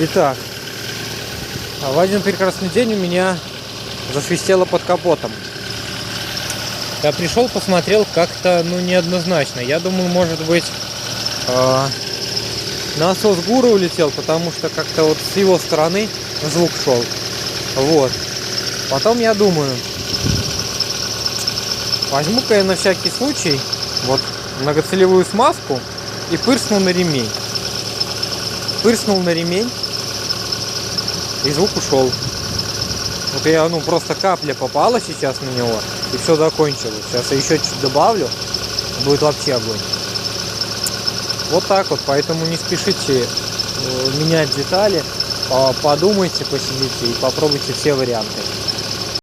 Итак, в один прекрасный день у меня засвистело под капотом. Я пришел, посмотрел, как-то, неоднозначно. Я думаю, может быть, насос ГУРа улетел, потому что как-то вот с его стороны звук шел. Вот. Потом я думаю, возьму-ка я на всякий случай вот многоцелевую смазку и пырсну на ремень. Пырснул на ремень, и звук ушел. Вот я, просто капля попала сейчас на него, и все закончилось. Сейчас я еще чуть добавлю, будет вообще огонь. Вот так вот, поэтому не спешите менять детали, подумайте, посидите и попробуйте все варианты.